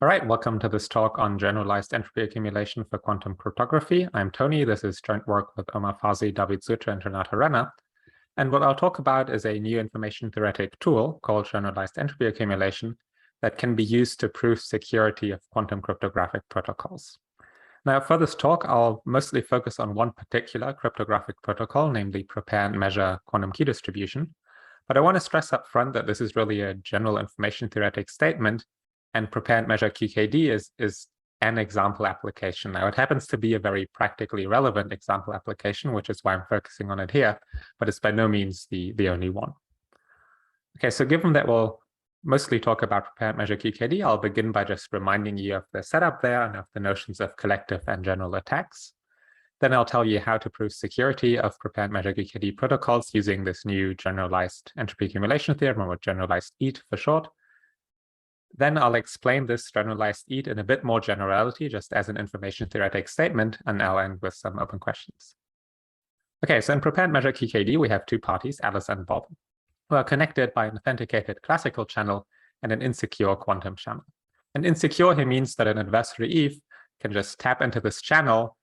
All right, welcome to this talk on generalized entropy accumulation for quantum cryptography. I'm Tony. This is joint work with Omar, Fawzi, Sutter, and Renato, Renner. And what I'll talk about is a new information-theoretic tool called generalized entropy accumulation that can be used to prove security of quantum cryptographic protocols. Now, for this talk, I'll mostly focus on one particular cryptographic protocol, namely prepare and measure quantum key distribution. But I want to stress up front that this is really a general information-theoretic statement, and prepare and measure QKD is an example application. Now, it happens to be a very practically relevant example application, which is why I'm focusing on it here, but it's by no means the only one. Okay, so given that we'll mostly talk about prepare and measure QKD, I'll begin by just reminding you of the setup there and of the notions of collective and general attacks. Then I'll tell you how to prove security of prepare and measure QKD protocols using this new generalized entropy accumulation theorem, or generalized EAT for short. Then I'll explain this generalized EAT in a bit more generality, just as an information-theoretic statement, and I'll end with some open questions. Okay, so in prepare and measure QKD, we have two parties, Alice and Bob, who are connected by an authenticated classical channel and an insecure quantum channel. And insecure here means that an adversary Eve can just tap into this channel,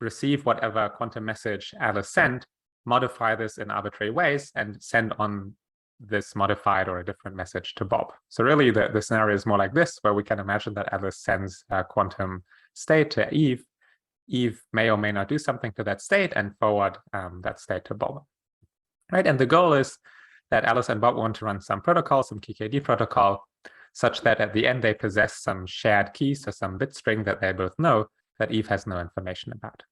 receive whatever quantum message Alice sent, modify this in arbitrary ways, and send on this modified or a different message to Bob. So really the scenario is more like this, where we can imagine that Alice sends a quantum state to Eve. Eve may or may not do something to that state and forward that state to Bob. Right, and the goal is that Alice and Bob want to run some protocol, some QKD protocol, such that at the end they possess some shared keys, so some bit string that they both know that Eve has no information about.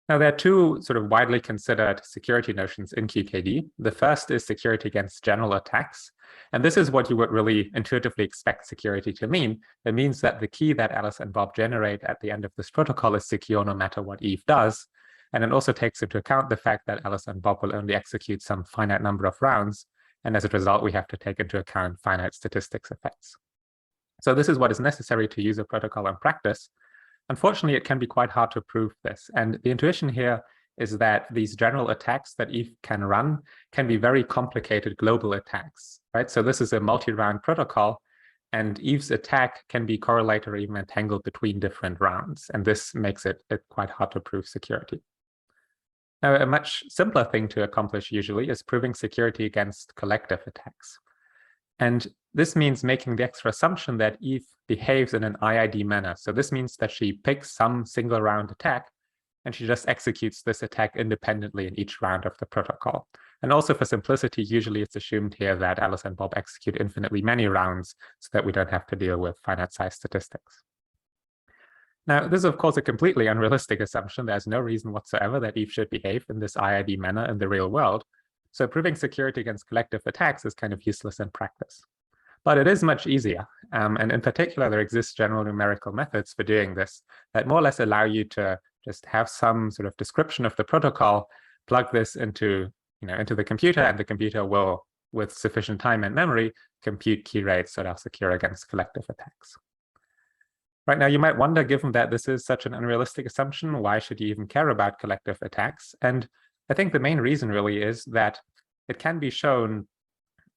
Now, there are two sort of widely considered security notions in QKD. The first is security against general attacks. And this is what you would really intuitively expect security to mean. It means that the key that Alice and Bob generate at the end of this protocol is secure no matter what Eve does. And it also takes into account the fact that Alice and Bob will only execute some finite number of rounds. And as a result, we have to take into account finite statistics effects. So this is what is necessary to use a protocol in practice. Unfortunately, it can be quite hard to prove this. And the intuition here is that these general attacks that Eve can run can be very complicated global attacks, right? So this is a multi-round protocol, and Eve's attack can be correlated or even entangled between different rounds. And this makes it quite hard to prove security. Now, a much simpler thing to accomplish usually is proving security against collective attacks. And this means making the extra assumption that Eve behaves in an IID manner. So this means that she picks some single round attack, and she just executes this attack independently in each round of the protocol. And also for simplicity, usually it's assumed here that Alice and Bob execute infinitely many rounds so that we don't have to deal with finite size statistics. Now, this is of course a completely unrealistic assumption. There's no reason whatsoever that Eve should behave in this IID manner in the real world. So proving security against collective attacks is kind of useless in practice. But it is much easier. And in particular, there exist general numerical methods for doing this that more or less allow you to just have some sort of description of the protocol, plug this into the computer, and the computer will, with sufficient time and memory, compute key rates that are secure against collective attacks. Right now, you might wonder, given that this is such an unrealistic assumption, why should you even care about collective attacks? And I think the main reason really is that it can be shown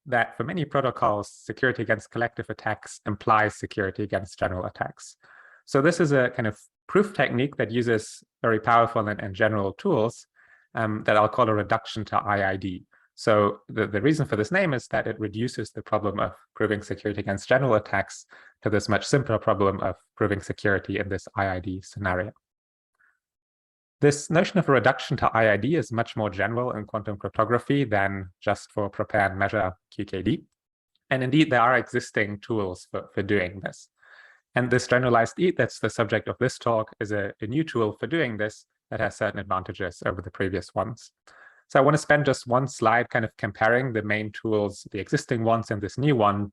that for many protocols, security against collective attacks implies security against general attacks. So this is a kind of proof technique that uses very powerful and general tools that I'll call a reduction to IID. So the reason for this name is that it reduces the problem of proving security against general attacks to this much simpler problem of proving security in this IID scenario. This notion of a reduction to IID is much more general in quantum cryptography than just for prepare and measure QKD. And indeed, there are existing tools for doing this. And this generalized EAT, that's the subject of this talk, is a new tool for doing this that has certain advantages over the previous ones. So I want to spend just one slide kind of comparing the main tools, the existing ones and this new one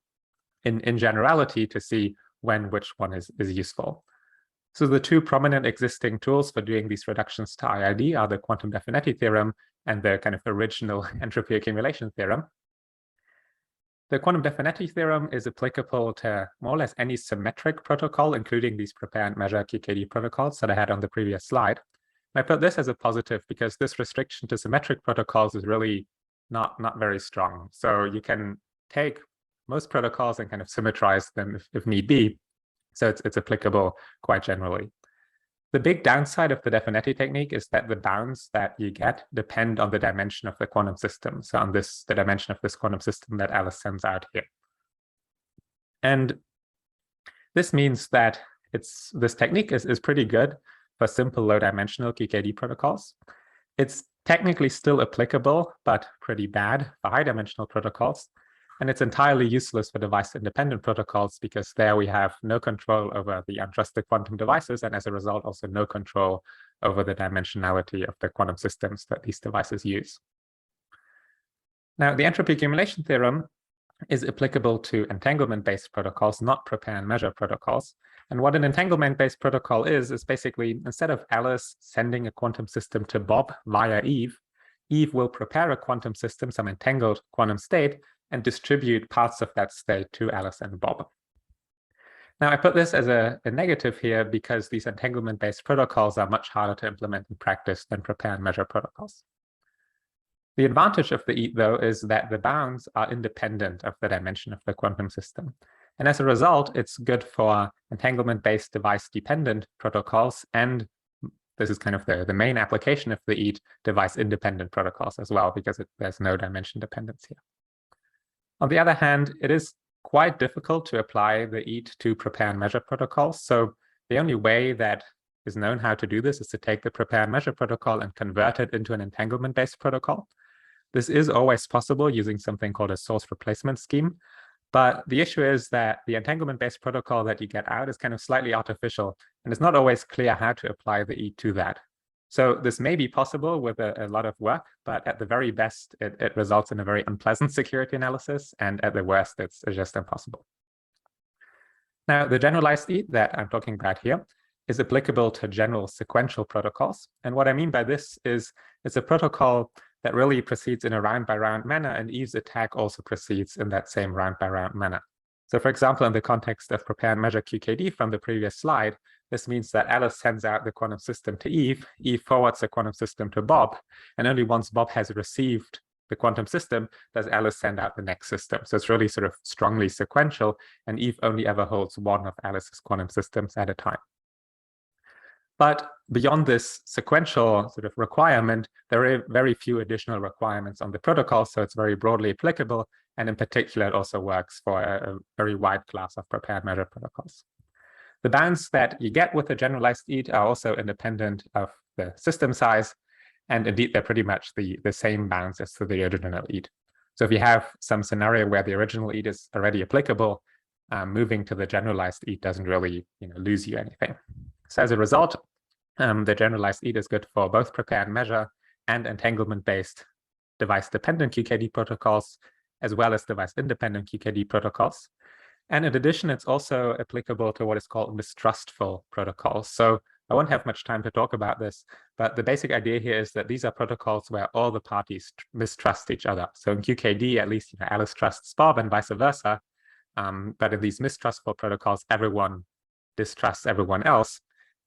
in generality to see which one is useful. So the two prominent existing tools for doing these reductions to IID are the quantum definity theorem and the kind of original entropy accumulation theorem. The quantum definity theorem is applicable to more or less any symmetric protocol, including these prepare and measure QKD protocols that I had on the previous slide. And I put this as a positive because this restriction to symmetric protocols is really not very strong. So you can take most protocols and kind of symmetrize them if need be. So it's applicable quite generally. The big downside of the definetti technique is that the bounds that you get depend on the dimension of the quantum system. So on the dimension of this quantum system that Alice sends out here. And this means that this technique is pretty good for simple low-dimensional QKD protocols. It's technically still applicable, but pretty bad for high-dimensional protocols. And it's entirely useless for device-independent protocols because there we have no control over the untrusted quantum devices, and as a result, also no control over the dimensionality of the quantum systems that these devices use. Now, the entropy accumulation theorem is applicable to entanglement-based protocols, not prepare and measure protocols. And what an entanglement-based protocol is basically, instead of Alice sending a quantum system to Bob via Eve, Eve will prepare a quantum system, some entangled quantum state, and distribute parts of that state to Alice and Bob. Now, I put this as a negative here because these entanglement-based protocols are much harder to implement in practice than prepare and measure protocols. The advantage of the EAT, though, is that the bounds are independent of the dimension of the quantum system. And as a result, it's good for entanglement-based device-dependent protocols, and this is kind of the main application of the EAT, device-independent protocols as well, because there's no dimension dependence here. On the other hand, it is quite difficult to apply the EAT to prepare and measure protocols. So the only way that is known how to do this is to take the prepare and measure protocol and convert it into an entanglement-based protocol. This is always possible using something called a source replacement scheme. But the issue is that the entanglement-based protocol that you get out is kind of slightly artificial, and it's not always clear how to apply the EAT to that. So this may be possible with a lot of work, but at the very best, it results in a very unpleasant security analysis, and at the worst, it's just impossible. Now, the generalized EAT that I'm talking about here is applicable to general sequential protocols. And what I mean by this is it's a protocol that really proceeds in a round-by-round manner, and Eve's attack also proceeds in that same round-by-round manner. So for example, in the context of prepare and measure QKD from the previous slide, this means that Alice sends out the quantum system to Eve, Eve forwards the quantum system to Bob, and only once Bob has received the quantum system does Alice send out the next system. So it's really sort of strongly sequential, and Eve only ever holds one of Alice's quantum systems at a time. But beyond this sequential sort of requirement, there are very few additional requirements on the protocol, so it's very broadly applicable, and in particular, it also works for a very wide class of prepare and measure protocols. The bounds that you get with the generalized EAT are also independent of the system size, and indeed, they're pretty much the same bounds as to the original EAT. So if you have some scenario where the original EAT is already applicable, moving to the generalized EAT doesn't really lose you anything. So as a result, the generalized EAT is good for both prepare and measure and entanglement-based device-dependent QKD protocols, as well as device-independent QKD protocols. And in addition, it's also applicable to what is called mistrustful protocols. So I won't have much time to talk about this, but the basic idea here is that these are protocols where all the parties mistrust each other. So in QKD, at least Alice trusts Bob and vice versa. But in these mistrustful protocols, everyone distrusts everyone else.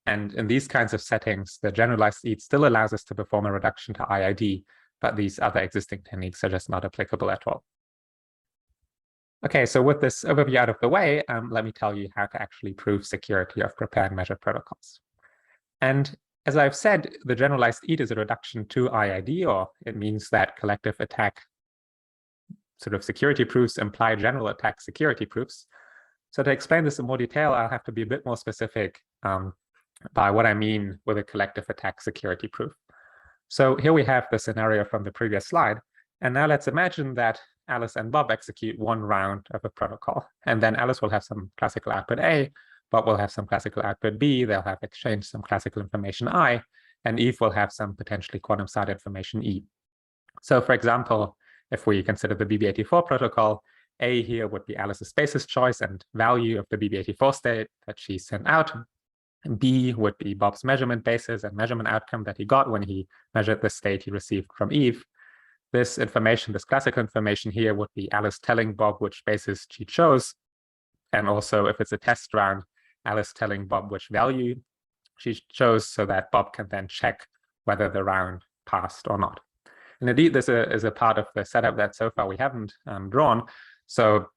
And in these kinds of settings, the generalized EAT still allows us to perform a reduction to IID, but these other existing techniques are just not applicable at all. Okay, so with this overview out of the way, let me tell you how to actually prove security of prepare and measure protocols. And as I've said, the generalized EAT is a reduction to IID, or it means that collective attack sort of security proofs imply general attack security proofs. So to explain this in more detail, I'll have to be a bit more specific by what I mean with a collective attack security proof. So here we have the scenario from the previous slide. And now let's imagine that Alice and Bob execute one round of a protocol. And then Alice will have some classical output A, Bob will have some classical output B, they'll have exchanged some classical information I, and Eve will have some potentially quantum-side information E. So for example, if we consider the BB84 protocol, A here would be Alice's basis choice and value of the BB84 state that she sent out. B would be Bob's measurement basis and measurement outcome that he got when he measured the state he received from Eve. This information, this classical information here, would be Alice telling Bob which basis she chose. And also, if it's a test round, Alice telling Bob which value she chose so that Bob can then check whether the round passed or not. And indeed, this is a part of the setup that so far we haven't drawn. So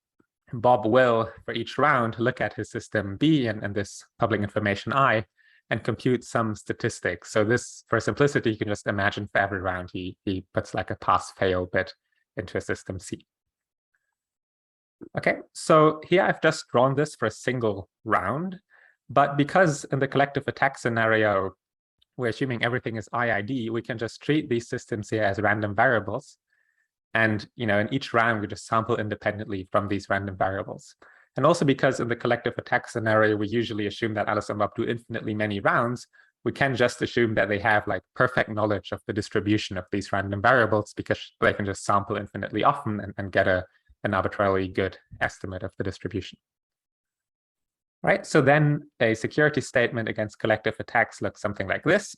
Bob will, for each round, look at his system B and this public information I and compute some statistics. So this, for simplicity, you can just imagine for every round he puts like a pass-fail bit into a system C. Okay, so here I've just drawn this for a single round, but because in the collective attack scenario, we're assuming everything is IID, we can just treat these systems here as random variables. And in each round, we just sample independently from these random variables. And also because in the collective attack scenario, we usually assume that Alice and Bob do infinitely many rounds, we can just assume that they have like perfect knowledge of the distribution of these random variables because they can just sample infinitely often and get an arbitrarily good estimate of the distribution. Right, so then a security statement against collective attacks looks something like this.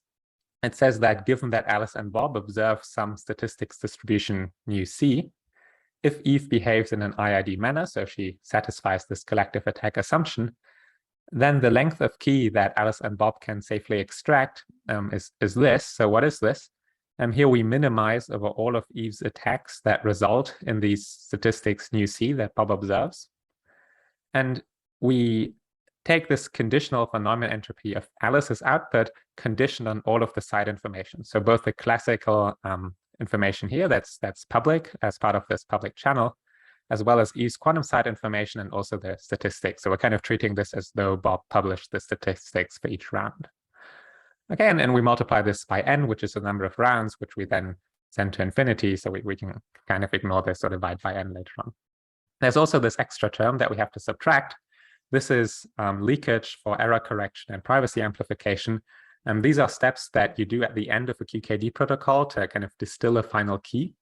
It says that given that Alice and Bob observe some statistics distribution mu C, if Eve behaves in an IID manner, so she satisfies this collective attack assumption, then the length of key that Alice and Bob can safely extract is this. So what is this? Here we minimize over all of Eve's attacks that result in these statistics mu C that Bob observes. And we take this conditional for nominal entropy of Alice's output conditioned on all of the side information. So both the classical information here that's public as part of this public channel, as well as Eve's quantum side information and also the statistics. So we're kind of treating this as though Bob published the statistics for each round. Okay, and we multiply this by n, which is the number of rounds, which we then send to infinity. So we can kind of ignore this or divide by n later on. There's also this extra term that we have to subtract. This is leakage for error correction and privacy amplification. These are steps that you do at the end of a QKD protocol to kind of distill a final key.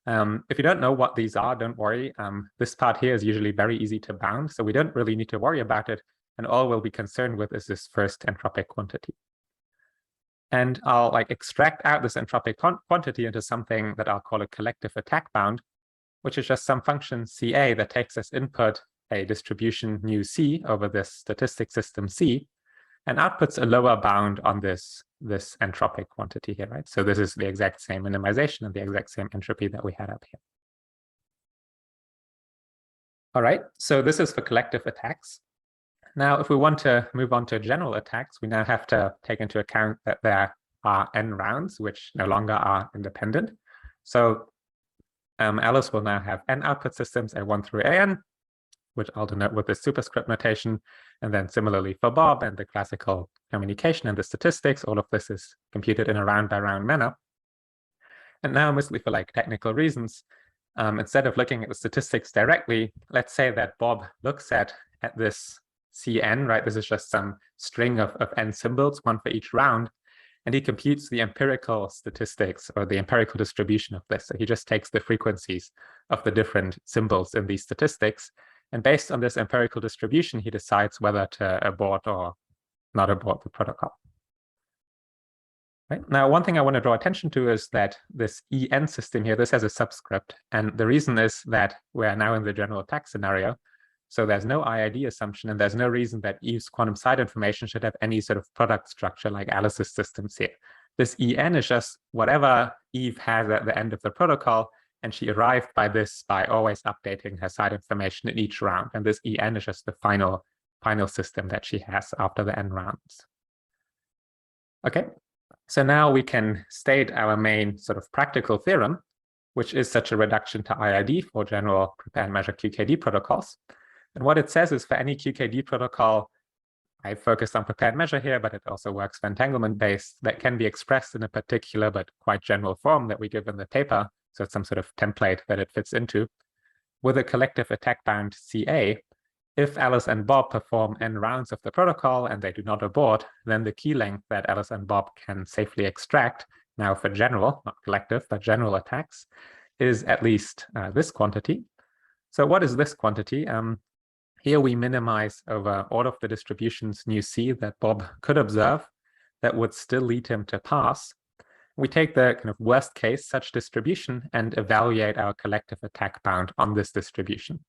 If you don't know what these are, don't worry. This part here is usually very easy to bound, so we don't really need to worry about it. And all we'll be concerned with is this first entropic quantity. And I'll extract out this entropic quantity into something that I'll call a collective attack bound, which is just some function CA that takes as input a distribution mu C over this statistic system C, and outputs a lower bound on this entropic quantity here, right? So this is the exact same minimization and the exact same entropy that we had up here. All right, so this is for collective attacks. Now, if we want to move on to general attacks, we now have to take into account that there are n rounds, which no longer are independent. So Alice will now have n output systems, A1 through AN, which I'll denote with this superscript notation. And then similarly for Bob and the classical communication and the statistics, all of this is computed in a round-by-round manner. And now, mostly for technical reasons, instead of looking at the statistics directly, let's say that Bob looks at this Cn, right? This is just some string of n symbols, one for each round, and he computes the empirical statistics or the empirical distribution of this. So he just takes the frequencies of the different symbols in these statistics. And based on this empirical distribution, he decides whether to abort or not abort the protocol. Right? Now, one thing I want to draw attention to is that this EN system here, this has a subscript. And the reason is that we're now in the general attack scenario. So there's no IID assumption, and there's no reason that Eve's quantum side information should have any sort of product structure like Alice's systems here. This EN is just whatever Eve has at the end of the protocol, and she arrived by this by always updating her side information in each round. And this EN is just the final system that she has after the n rounds. Okay, so now we can state our main sort of practical theorem, which is such a reduction to IID for general prepare and measure QKD protocols. And what it says is for any QKD protocol, I focused on prepare and measure here, but it also works for entanglement-based, that can be expressed in a particular but quite general form that we give in the paper. So it's some sort of template that it fits into. With a collective attack bound CA, if Alice and Bob perform n rounds of the protocol and they do not abort, then the key length that Alice and Bob can safely extract, now for general, not collective, but general attacks, is at least this quantity. So what is this quantity? Here we minimize over all of the distributions mu C that Bob could observe that would still lead him to pass. We take the kind of worst case such distribution and evaluate our collective attack bound on this distribution.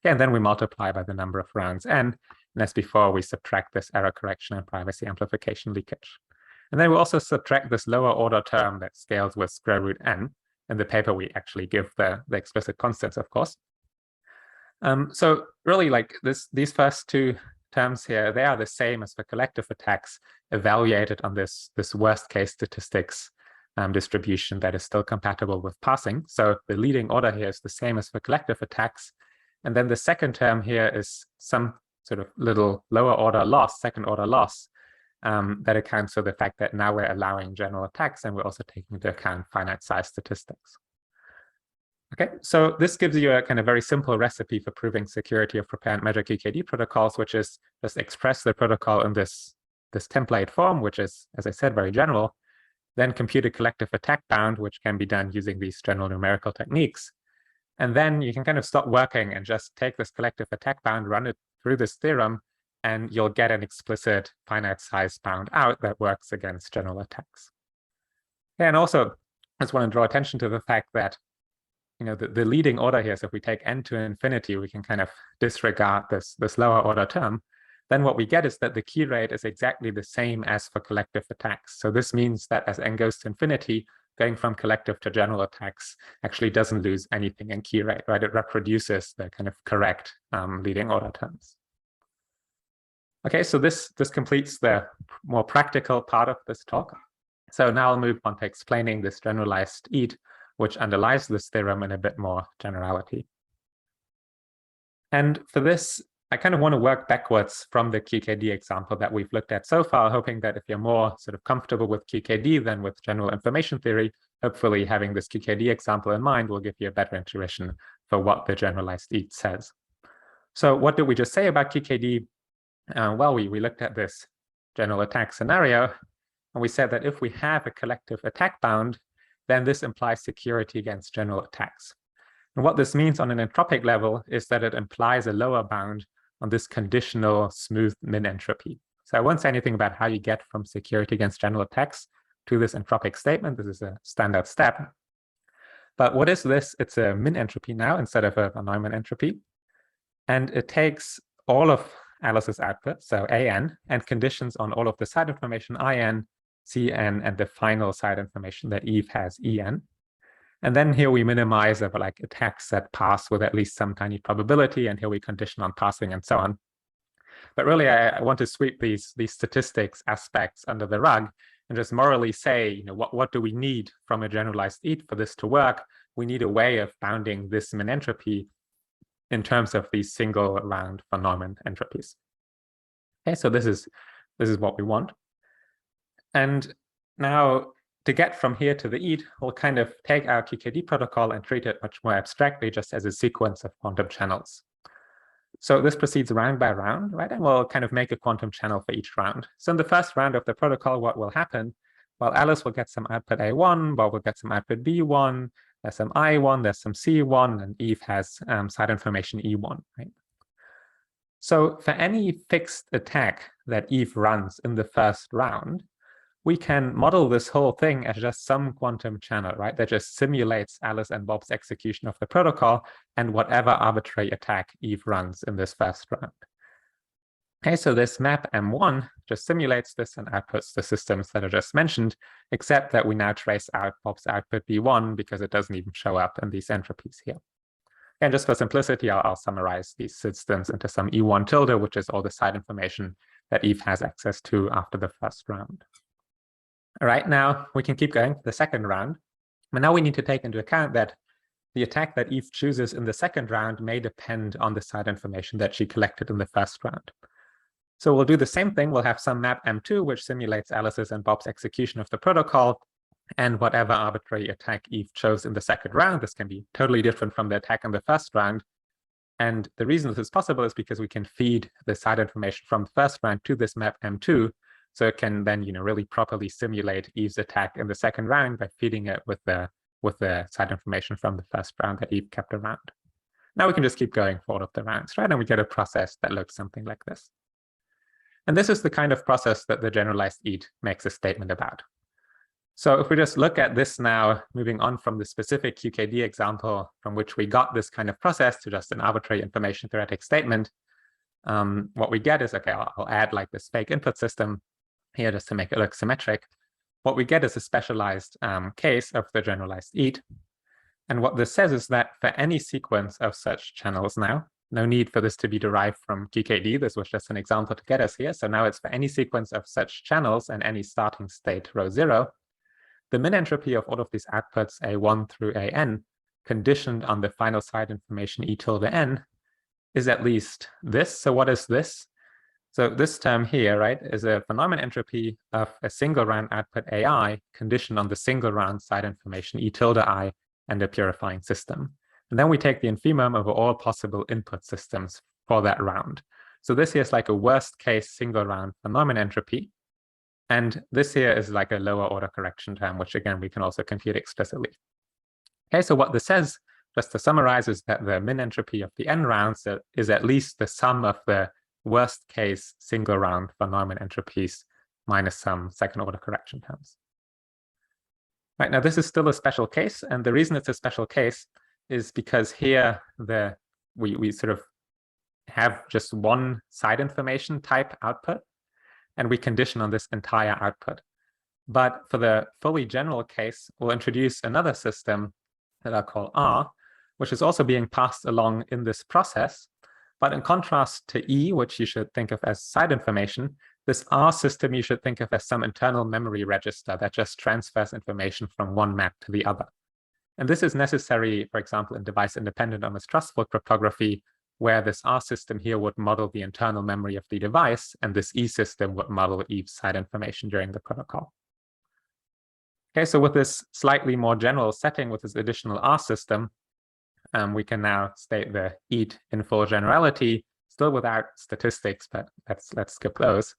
Yeah, and then we multiply by the number of rounds n, and as before, we subtract this error correction and privacy amplification leakage. And then we also subtract this lower order term that scales with square root n. In the paper, we actually give the explicit constants, of course. So really, like these first two terms here, they are the same as for collective attacks evaluated on this worst case statistics distribution that is still compatible with parsing. So the leading order here is the same as for collective attacks. And then the second term here is some sort of little lower order loss, second order loss, that accounts for the fact that now we're allowing general attacks and we're also taking into account finite size statistics. Okay, so this gives you a kind of very simple recipe for proving security of prepare and measure QKD protocols, which is just express the protocol in this template form, which is, as I said, very general. Then compute a collective attack bound, which can be done using these general numerical techniques. And then you can kind of stop working and just take this collective attack bound, run it through this theorem, and you'll get an explicit finite size bound out that works against general attacks. And also, I just want to draw attention to the fact that the leading order here, so if we take n to infinity, we can kind of disregard this lower order term. Then what we get is that the key rate is exactly the same as for collective attacks. So this means that as n goes to infinity, going from collective to general attacks actually doesn't lose anything in key rate, right? It reproduces the kind of correct leading order terms. Okay, so this completes the more practical part of this talk. So now I'll move on to explaining this generalized EAT, which underlies this theorem in a bit more generality. And for this, I kind of want to work backwards from the QKD example that we've looked at so far, hoping that if you're more sort of comfortable with QKD than with general information theory, hopefully having this QKD example in mind will give you a better intuition for what the generalized EAT says. So what did we just say about QKD? Well, we looked at this general attack scenario, and we said that if we have a collective attack bound, then this implies security against general attacks. And what this means on an entropic level is that it implies a lower bound on this conditional smooth min entropy. So I won't say anything about how you get from security against general attacks to this entropic statement. This is a standard step. But what is this? It's a min entropy now instead of a Neumann entropy. And it takes all of Alice's output, so AN, and conditions on all of the side information IN, CN, and the final side information that Eve has, EN. And then here we minimize over like attacks that pass with at least some tiny probability, and here we condition on passing and so on. But really, I want to sweep these statistics aspects under the rug and just morally say, what do we need from a generalized EAT for this to work? We need a way of bounding this min entropy in terms of these single round von Neumann entropies. Okay, so this is what we want. And now to get from here to the EAT, we'll kind of take our QKD protocol and treat it much more abstractly, just as a sequence of quantum channels. So this proceeds round by round, right? And we'll kind of make a quantum channel for each round. So in the first round of the protocol, what will happen? Well, Alice will get some output A1, Bob will get some output B1, there's some I1, there's some C1, and Eve has side information E1, right? So for any fixed attack that Eve runs in the first round, we can model this whole thing as just some quantum channel, right? That just simulates Alice and Bob's execution of the protocol and whatever arbitrary attack Eve runs in this first round. Okay, so this map M1 just simulates this and outputs the systems that I just mentioned, except that we now trace out Bob's output B1 because it doesn't even show up in these entropies here. And just for simplicity, I'll summarize these systems into some E1 tilde, which is all the side information that Eve has access to after the first round. All right, now we can keep going to the second round. But now we need to take into account that the attack that Eve chooses in the second round may depend on the side information that she collected in the first round. So we'll do the same thing. We'll have some map M2, which simulates Alice's and Bob's execution of the protocol, and whatever arbitrary attack Eve chose in the second round. This can be totally different from the attack in the first round. And the reason this is possible is because we can feed the side information from the first round to this map M2, so it can then, really properly simulate Eve's attack in the second round by feeding it with the side information from the first round that Eve kept around. Now we can just keep going for all of the rounds, right? And we get a process that looks something like this. And this is the kind of process that the generalized EAT makes a statement about. So if we just look at this now, moving on from the specific QKD example from which we got this kind of process to just an arbitrary information theoretic statement, what we get is, okay, I'll add like this fake input system here just to make it look symmetric. What we get is a specialized case of the generalized EAT. And what this says is that for any sequence of such channels now, no need for this to be derived from GKD. This was just an example to get us here. So now it's for any sequence of such channels and any starting state rho 0. The min entropy of all of these outputs A1 through AN, conditioned on the final side information E tilde N, is at least this. So what is this? So this term here, right, is a phenomenon entropy of a single round output AI conditioned on the single round side information E tilde I and a purifying system. And then we take the infimum over all possible input systems for that round. So this here is like a worst case single round phenomenon entropy. And this here is like a lower order correction term, which again, we can also compute explicitly. Okay, so what this says, just to summarize, is that the min entropy of the n rounds is at least the sum of the worst case single round phenomenon entropies minus some second order correction terms. Right, now this is still a special case, and the reason it's a special case is because here we sort of have just one side information type output, and we condition on this entire output. But for the fully general case, we'll introduce another system that I'll call R, which is also being passed along in this process. But in contrast to E, which you should think of as side information, this R system you should think of as some internal memory register that just transfers information from one map to the other. And this is necessary, for example, in device-independent or mistrustful cryptography, where this R system here would model the internal memory of the device, and this E system would model Eve's side information during the protocol. Okay, so with this slightly more general setting, with this additional R system, we can now state the EAT in full generality, still without statistics, but let's skip those.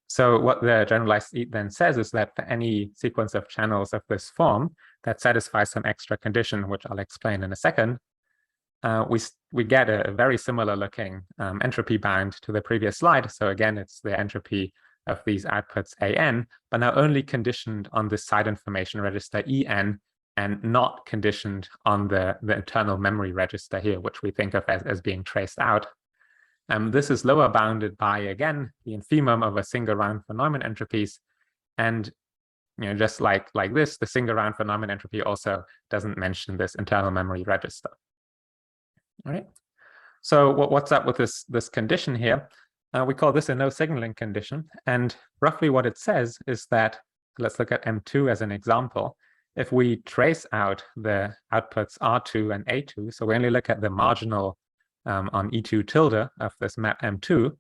So what the generalized EAT then says is that for any sequence of channels of this form that satisfies some extra condition, which I'll explain in a second, we get a very similar looking entropy bound to the previous slide. So again, it's the entropy of these outputs AN, but now only conditioned on the side information register EN, and not conditioned on the internal memory register here, which we think of as being traced out. This is lower bounded by, again, the infimum of a single round phenomenon entropies. And just like this, the single round phenomenon entropy also doesn't mention this internal memory register. All right. So what's up with this condition here? We call this a no signaling condition. And roughly what it says is that, let's look at M2 as an example. If we trace out the outputs R2 and A2, so we only look at the marginal on E2 tilde of this map M2,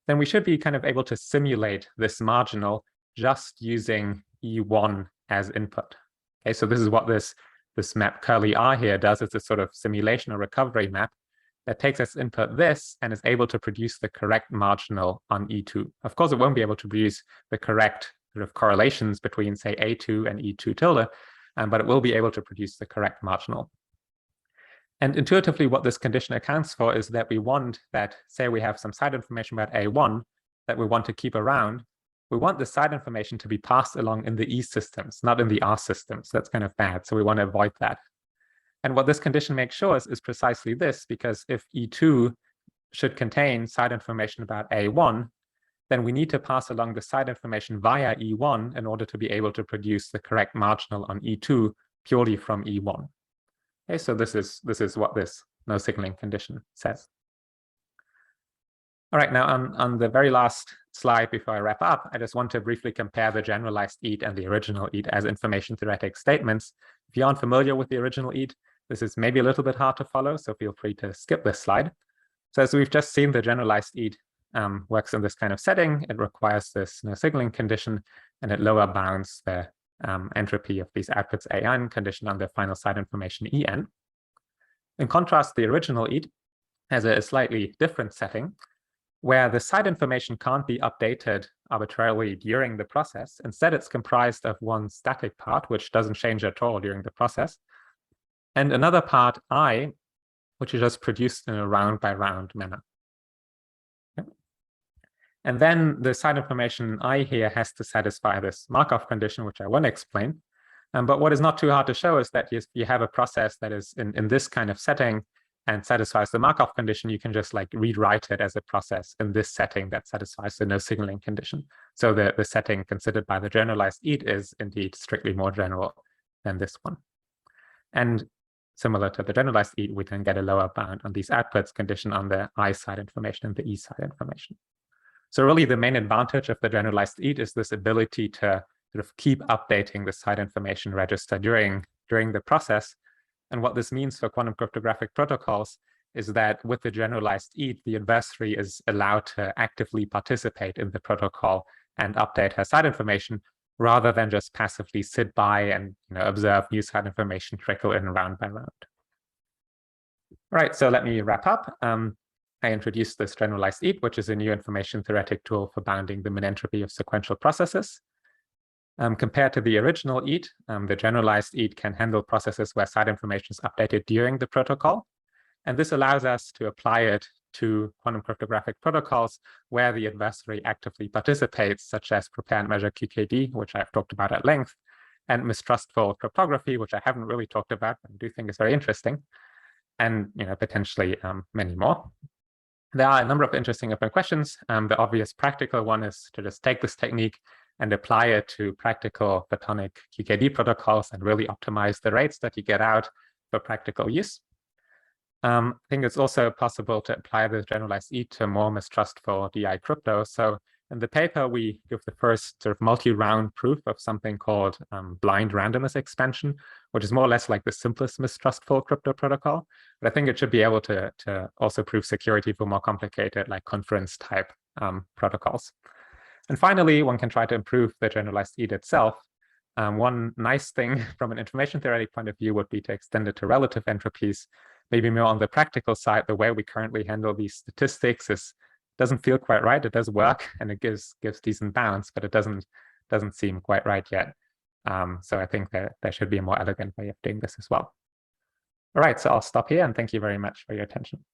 then we should be kind of able to simulate this marginal just using E1 as input. Okay, so this is what this map curly R here does. It's a sort of simulation or recovery map that takes as input this and is able to produce the correct marginal on E2. Of course, it won't be able to produce the correct sort of correlations between, say, A2 and E2 tilde, but it will be able to produce the correct marginal. And intuitively, what this condition accounts for is that we want that, say we have some side information about A1 that we want to keep around. We want the side information to be passed along in the E systems, not in the R systems. That's kind of bad, so we want to avoid that. And what this condition makes sure is precisely this, because if E2 should contain side information about A1, then we need to pass along the side information via E1 in order to be able to produce the correct marginal on E2 purely from E1. Okay, so this is what this no signaling condition says. All right, now on the very last slide before I wrap up, I just want to briefly compare the generalized EAT and the original EAT as information-theoretic statements. If you aren't familiar with the original EAT, this is maybe a little bit hard to follow, so feel free to skip this slide. So as we've just seen, the generalized EAT works in this kind of setting. It requires this no signaling condition, and it lower bounds the entropy of these outputs AN conditioned on the final side information EN. In contrast, the original EAT has a slightly different setting, where the side information can't be updated arbitrarily during the process. Instead, it's comprised of one static part, which doesn't change at all during the process, and another part, I, which is just produced in a round-by-round manner. Okay. And then the side information I here has to satisfy this Markov condition, which I won't explain. But what is not too hard to show is that you have a process that is in this kind of setting and satisfies the Markov condition. You can just like rewrite it as a process in this setting that satisfies the no signaling condition. So the setting considered by the generalized EAT is indeed strictly more general than this one. And similar to the generalized EAT, we then get a lower bound on these outputs conditioned on the I side information and the E side information. So really the main advantage of the generalized EAT is this ability to sort of keep updating the side information register during the process. And what this means for quantum cryptographic protocols is that with the generalized EAT, the adversary is allowed to actively participate in the protocol and update her side information, rather than just passively sit by and observe new side information trickle in round by round. All right, so let me wrap up. I introduced this generalized EAT, which is a new information-theoretic tool for bounding the min entropy of sequential processes. Compared to the original EAT, the generalized EAT can handle processes where side information is updated during the protocol. And this allows us to apply it to quantum cryptographic protocols where the adversary actively participates, such as prepare and measure QKD, which I've talked about at length, and mistrustful cryptography, which I haven't really talked about, but I do think is very interesting, and potentially many more. There are a number of interesting open questions. The obvious practical one is to just take this technique and apply it to practical photonic QKD protocols and really optimize the rates that you get out for practical use. I think it's also possible to apply the generalized EAT to more mistrustful DI crypto. So in the paper, we give the first sort of multi-round proof of something called blind randomness expansion, which is more or less like the simplest mistrustful crypto protocol. But I think it should be able to also prove security for more complicated, like conference type protocols. And finally, one can try to improve the generalized EAT itself. One nice thing from an information theoretic point of view would be to extend it to relative entropies. Maybe more on the practical side, the way we currently handle these statistics doesn't feel quite right. It does work and it gives decent bounds, but it doesn't seem quite right yet. So I think that there should be a more elegant way of doing this as well. All right, so I'll stop here and thank you very much for your attention.